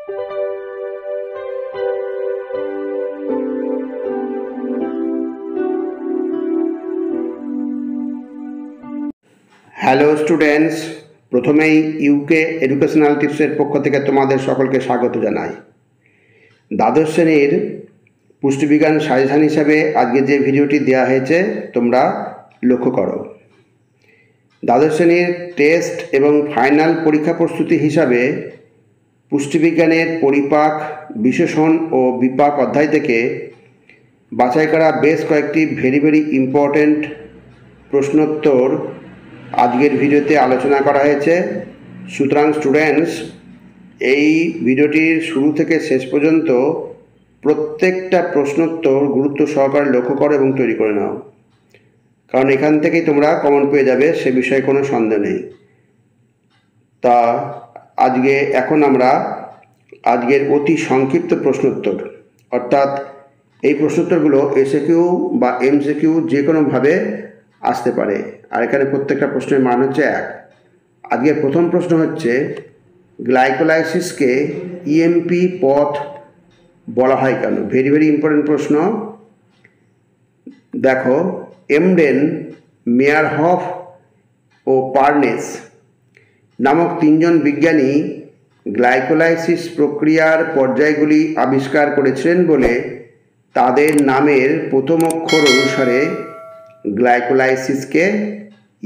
Hello students, প্রথমেই UK educational টিপসের পক্ষ থেকে তোমাদের সকলকে স্বাগত জানাই। দ্বাদশ শ্রেণীর পুষ্টিবিজ্ঞান সাজেশন হিসাবে আজকে যে ভিডিওটি দেওয়া হয়েছে তোমরা লক্ষ্য করো। দ্বাদশ শ্রেণীর টেস্ট এবং ফাইনাল পরীক্ষা প্রস্তুতি হিসাবে পুষ্টিবিজ্ঞানের পরিপাক, বিশেষণ ও বিপাক অধ্যায় থেকে বাছাই করা বেশ কয়েকটি ভেরি ইম্পর্ট্যান্ট প্রশ্নোত্তর আজকের ভিডিওতে আলোচনা করা হয়েছে। সুতরাং স্টুডেন্টস, এই ভিডিওটির শুরু থেকে শেষ পর্যন্ত প্রত্যেকটা প্রশ্নোত্তর গুরুত্ব সহকারে লক্ষ্য করো এবং তৈরি করে নাও, কারণ এখান থেকেই তোমরা কমন পেয়ে যাবে, সে বিষয়ে কোনো সন্দেহ নেই। তা এখন আমরা আজকের অতি সংক্ষিপ্ত প্রশ্নোত্তর, অর্থাৎ এই প্রশ্নোত্তরগুলো এসএকিউ বা এমসিকিউ যে কোনোভাবে আসতে পারে, আর এখানে প্রত্যেকটা প্রশ্নের মান হচ্ছে 1। আজকের প্রথম প্রশ্ন হচ্ছে, গ্লাইকোলাইসিসকে ইএমপি পথ বলা হয় কেন? ভেরি ইম্পর্টেন্ট প্রশ্ন। দেখো, এমডেন, মেয়ারহফ ও পার্নেস নামক 3 জন বিজ্ঞানী গ্লাইকোলাইসিস প্রক্রিয়ার পর্যায়গুলি আবিষ্কার করেছিলেন বলে তাদের নামের প্রথম অক্ষর অনুসারে গ্লাইকোলাইসিসকে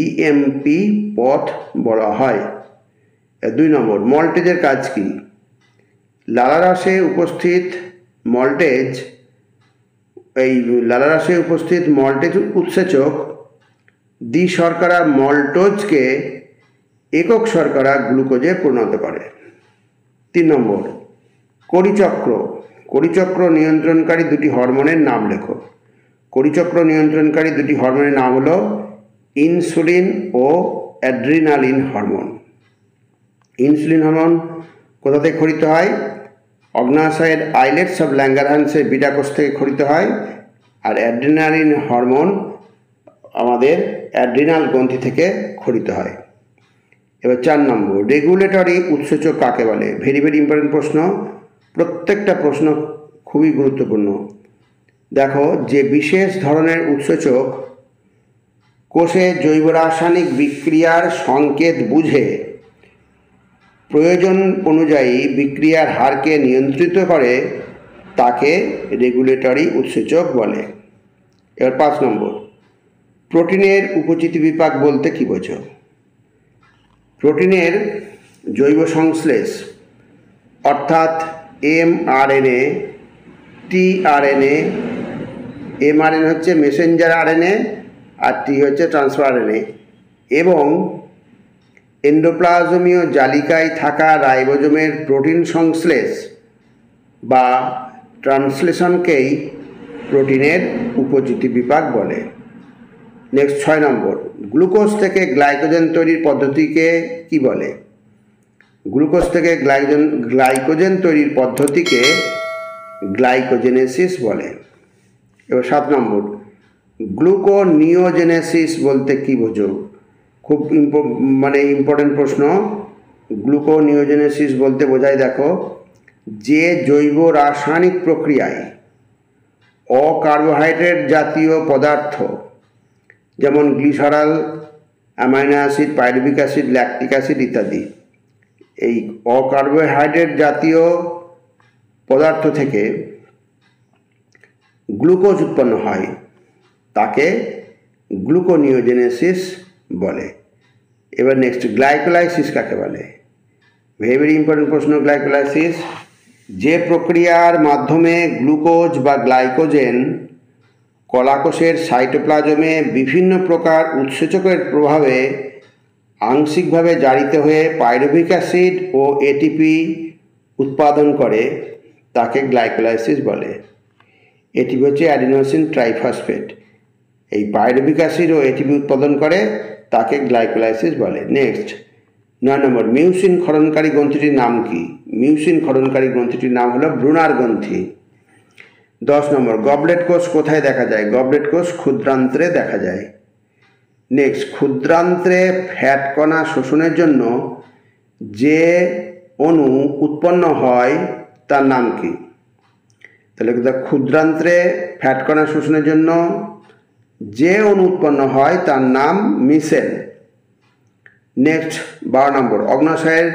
ইএমপি পথ বলা হয়। 2 নম্বর, মল্টেজের কাজ কি? লালারসে উপস্থিত মল্টেজ উৎসেচক দ্বিশর্করা মল্টোজকে একক শর্করা গ্লুকোজে পরিণত করে। 3 নম্বর, কড়িচক্র নিয়ন্ত্রণকারী 2টি হরমোনের নাম লেখো। কড়িচক্র নিয়ন্ত্রণকারী 2টি হরমোনের নাম হলো ইনসুলিন ও অ্যাড্রিনালিন হরমোন। ইনসুলিন হরমোন কোথা থেকে খরিত হয়? অগ্ন্যাশয়ের আইলেটস অফ ল্যাঙ্গারহ্যান্সের বিটা কোষ থেকে খরিত হয়, আর অ্যাড্রিনালিন হরমোন আমাদের অ্যাড্রিনাল গ্রন্থি থেকে খরিত হয়। এবার 4 নম্বর, রেগুলেটরি উৎসেচক কাকে বলে? ভেরি ইম্পর্টেন্ট প্রশ্ন, প্রত্যেকটা প্রশ্ন খুবই গুরুত্বপূর্ণ। দেখো, যে বিশেষ ধরনের উৎসেচক কোষে জৈব রাসায়নিক বিক্রিয়ার সংকেত বুঝে প্রয়োজন অনুযায়ী বিক্রিয়ার হারকে নিয়ন্ত্রিত করে তাকে রেগুলেটরি উৎসেচক বলে। এবার 5 নম্বর, প্রোটিনের উপচিতি বিপাক বলতে কী বোঝো? প্রোটিনের জৈব সংশ্লেষ, অর্থাৎ এমআরএনএ, টিআরএনএ, এমআরএনএ হচ্ছে মেসেঞ্জার আরএনএ আর টি হচ্ছে ট্রান্সফার আরএনএ, এবং এন্ডোপ্লাজমীয় জালিকায় থাকা রাইবোজোমের প্রোটিন সংশ্লেষ বা ট্রান্সলেশনকেই প্রোটিনের উপচিতি বিপাক বলে। নেক্সট 6 নম্বর, গ্লুকোজ থেকে গ্লাইকোজেন তৈরির পদ্ধতিকে কি বলে? গ্লুকোজ থেকে গ্লাইকোজেন তৈরির পদ্ধতিকে গ্লাইকোজেনেসিস বলে। এবার 7 নম্বর, গ্লুকোনিওজেনেসিস বলতে কি বোঝো? খুব ইম্পর্টেন্ট প্রশ্ন। গ্লুকোনিওজেনেসিস বলতে বোঝায়, দেখো, যে জৈব রাসায়নিক প্রক্রিয়ায় অকার্বোহাইড্রেট জাতীয় পদার্থ যেমন glycerol, amino acid, pyruvic acid, lactic acid ইত্যাদি, এই অকার্বোহাইড্রেট জাতীয় পদার্থ থেকে গ্লুকোজ উৎপন্ন হয় তাকে গ্লুকোনিওজেনেসিস বলে। এবার নেক্সট, গ্লাইকোলাইসিস কাকে বলে? ভেরি ইম্পর্টেন্ট প্রশ্ন। গ্লাইকোলাইসিস যে প্রক্রিয়ার মাধ্যমে গ্লুকোজ বা গ্লাইকোজেন কলাকোষের সাইটোপ্লাজমে বিভিন্ন প্রকার উৎসেচকের প্রভাবে আংশিকভাবে জারিত হয়ে পাইরুভিক অ্যাসিড ও এটিপি উৎপাদন করে তাকে গ্লাইকোলাইসিস বলে। এটিপি হচ্ছে অ্যাডিনোসিন ট্রাইফসফেট, এই পাইরুভিক অ্যাসিড ও এটিপি উৎপাদন করে তাকে গ্লাইকোলাইসিস বলে। নেক্সট 9 নম্বর, মিউসিন ক্ষরণকারী গ্রন্থিটির নাম কি? মিউসিন ক্ষরণকারী গ্রন্থিটির নাম হলো ব্রুনার গ্রন্থি। 10 নম্বর, গবলেট কোষ কোথায় দেখা যায়? গবলেট কোষ ক্ষুদ্রান্ত্রে দেখা যায়। নেক্সট, ক্ষুদ্রান্ত্রে ফ্যাট কণা শোষণের জন্য যে অণু উৎপন্ন হয় তার নাম কি? তাহলে ক্ষুদ্রান্ত্রে ফ্যাট কণা শোষণের জন্য যে অণু উৎপন্ন হয় তার নাম মিসেল। নেক্সট 12 নম্বর, অগ্ন্যাশয়ের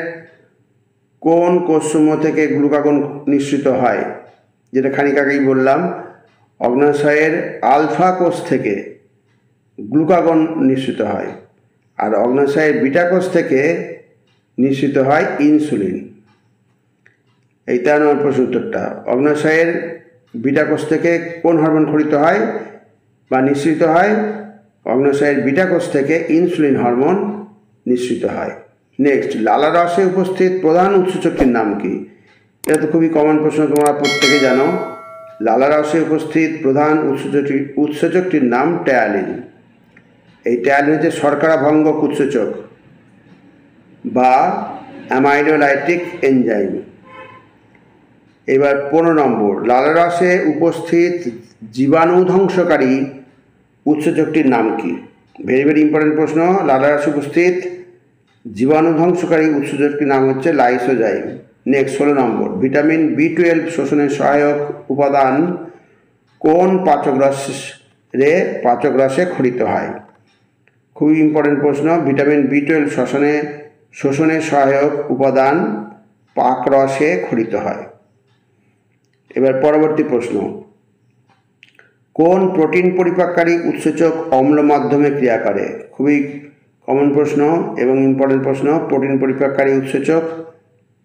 কোন কোষসমূহ থেকে গ্লুকাগন নিঃসৃত হয়? যেটা খানিক আগেই বললাম, অগ্ন্যাশয়ের আলফা কোষ থেকে গ্লুকাগন নিঃসৃত হয়, আর অগ্ন্যাশয়ের বিটা কোষ থেকে নিঃসৃত হয় ইনসুলিন। এই 13 নম্বর প্রশ্ন উত্তরটা, অগ্ন্যাশয়ের বিটা কোষ থেকে কোন হরমোন খরিত হয় বা নিঃসৃত হয়? অগ্ন্যাশয়ের বিটা কোষ থেকে ইনসুলিন হরমোন নিঃসৃত হয়। নেক্সট, লালারসে উপস্থিত প্রধান উৎসেচকটির নাম কি? এটা তো খুবই কমন প্রশ্ন, তোমরা প্রত্যেকে জানো। লালারসে উপস্থিত প্রধান উৎসেচকটির নাম ট্যালিন। এই ট্যালিন হচ্ছে শর্করা ভঙ্গক উৎসেচক বা অ্যামাইডোলাইটিক এনজাইম। এবার 15 নম্বর, লালারসে উপস্থিত জীবাণু ধ্বংসকারী উৎসেচকটির নাম কি? ভেরি ভেরি ইম্পর্টেন্ট প্রশ্ন। লালারসে উপস্থিত জীবাণু ধ্বংসকারী উৎসেচকটির নাম হচ্ছে লাইসোজাইম। নেক্সট 16 নম্বর, ভিটামিন B12 শোষণের সহায়ক উপাদান কোন পাচকরসে খরিত হয়? খুবই ইম্পর্টেন্ট প্রশ্ন। ভিটামিন B12 শোষণের সহায়ক উপাদান পাকরসে খরিত হয়। এবার পরবর্তী প্রশ্ন, কোন প্রোটিন পরিপাককারী উৎসেচক অম্ল মাধ্যমে ক্রিয়া করে? খুবই কমন প্রশ্ন এবং ইম্পর্টেন্ট প্রশ্ন। প্রোটিন পরিপাককারী উৎসেচক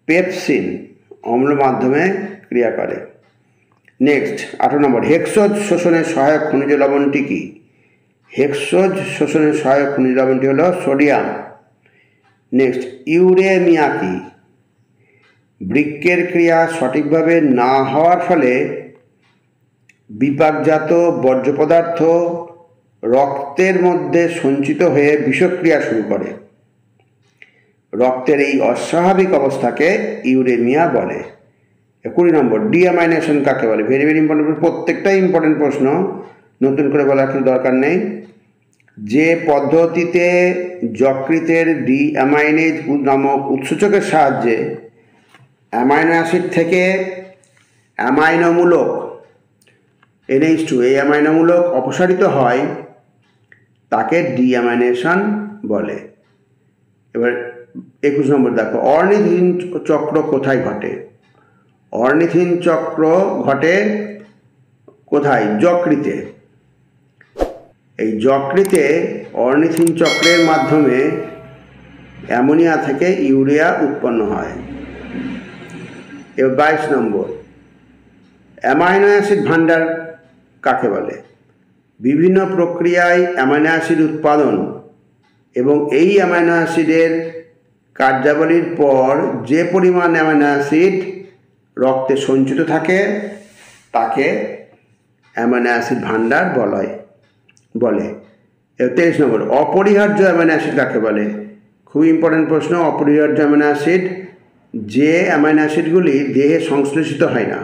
পেপসিন অম্ল মাধ্যমে ক্রিয়া করে। নেক্সট 18 নম্বর, হেক্সোজ শোষণের সহায়ক খনিজ লবণটি কি? হেক্সোজ শোষণের সহায়ক খনিজ লবণটি হলো সোডিয়াম। নেক্সট, ইউরেমিয়া কি? বৃক্কের ক্রিয়া সঠিকভাবে না হওয়ার ফলে বিপাকজাত বর্জ্য পদার্থ রক্তের মধ্যে সঞ্চিত হয়ে বিষক্রিয়া শুরু করে। রক্তের এই অস্বাভাবিক অবস্থাকে ইউরেমিয়া বলে। 20 নম্বর, ডিঅ্যামাইনেশন কাকে বলে? ভেরি ভেরি ইম্পর্টেন্ট, প্রত্যেকটাই ইম্পর্টেন্ট প্রশ্ন, নতুন করে বলার কিছু দরকার নেই। যে পদ্ধতিতে যকৃতের ডিঅ্যামাইনেজ নামক উৎসেচকের সাহায্যে অ্যামাইনো অ্যাসিড থেকে অ্যামাইনোমূলক NH2 এই অ্যামাইনোমূলক অপসারিত হয় তাকে ডিঅ্যামাইনেশন বলে। এবার 21 নম্বর দেখো, অর্নিথিন চক্র কোথায় ঘটে? অর্নিথিন চক্র ঘটে কোথায়? যকৃতে। এই যকৃতে অর্নিথিন চক্রের মাধ্যমে অ্যামোনিয়া থেকে ইউরিয়া উৎপন্ন হয়। এবার 22 নম্বর, অ্যামাইনো অ্যাসিড ভাণ্ডার কাকে বলে? বিভিন্ন প্রক্রিয়ায় অ্যামাইনো অ্যাসিড উৎপাদন এবং এই অ্যামাইনো অ্যাসিডের কার্যাবলীর পর যে পরিমাণ অ্যামাইনো অ্যাসিড রক্তে সঞ্চিত থাকে তাকে অ্যামাইনো অ্যাসিড ভাণ্ডার বলে। 23 নম্বর, অপরিহার্য অ্যামাইনো অ্যাসিড কাকে বলে? খুব ইম্পর্টেন্ট প্রশ্ন। অপরিহার্য অ্যামাইনো অ্যাসিড যে অ্যামাইনো অ্যাসিডগুলি দেহে সংশ্লেষিত হয় না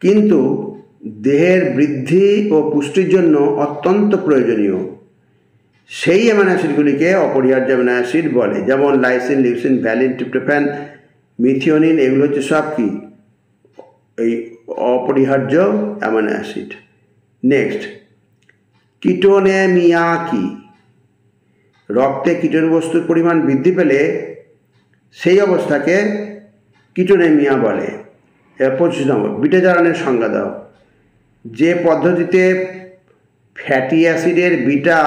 কিন্তু দেহের বৃদ্ধি ও পুষ্টির জন্য অত্যন্ত প্রয়োজনীয়, সেই অ্যামাইনো অ্যাসিডগুলিকে অপরিহার্য অ্যামাইনো অ্যাসিড বলে। যেমন lysine, leucine, valine, tryptophan, methionine, এগুলো হচ্ছে সব কি এই অপরিহার্য অ্যামাইনো অ্যাসিড। নেক্সট, কিটোনেমিয়া কি? রক্তে কিটোন বস্তুর পরিমাণ বৃদ্ধি পেলে সেই অবস্থাকে কিটোনেমিয়া বলে। 25 নম্বর, বিটা জারণের সংজ্ঞা দাও। যে পদ্ধতিতে ফ্যাটি অ্যাসিডের বিটা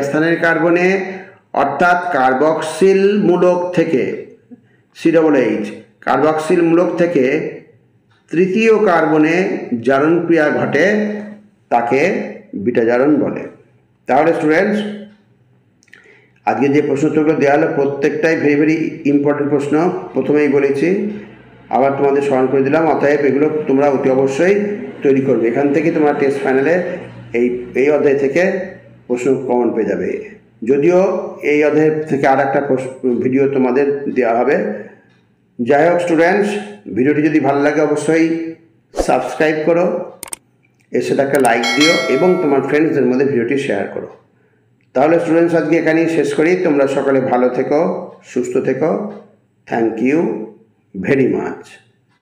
স্থানের কার্বনে অর্থাৎ কার্বক্সিল মূলক থেকে COOH কার্বক্সিল মূলক থেকে তৃতীয় কার্বনে জারণ ক্রিয়া ঘটে তাকে বিটা জারণ বলে। তাহলে স্টুডেন্টস, আজকে যে প্রশ্নোত্তরগুলো দেওয়া হলো প্রত্যেকটাই ভেরি ভেরি ইম্পর্টেন্ট প্রশ্ন। প্রথমেই বলেছি, আবার তোমাদের স্মরণ করে দিলাম। অতএব এগুলো তোমরা অতি অবশ্যই তৈরি করবে। এখান থেকে তোমরা টেস্ট ফাইনালে এই অধ্যায় থেকে প্রশ্ন কমন পেয়ে যাবে। যদিও এই অধ্যায় থেকে আর একটা ভিডিও তোমাদের দেওয়া হবে। যাই হোক স্টুডেন্টস, ভিডিওটি যদি ভালো লাগে অবশ্যই সাবস্ক্রাইব করো, এর সাথে একটা লাইক দিও এবং তোমার ফ্রেন্ডসদের মধ্যে ভিডিওটি শেয়ার করো। তাহলে স্টুডেন্টস আজকে এখানেই শেষ করি। তোমরা সকলে ভালো থেকো, সুস্থ থেকো। Thank you very much.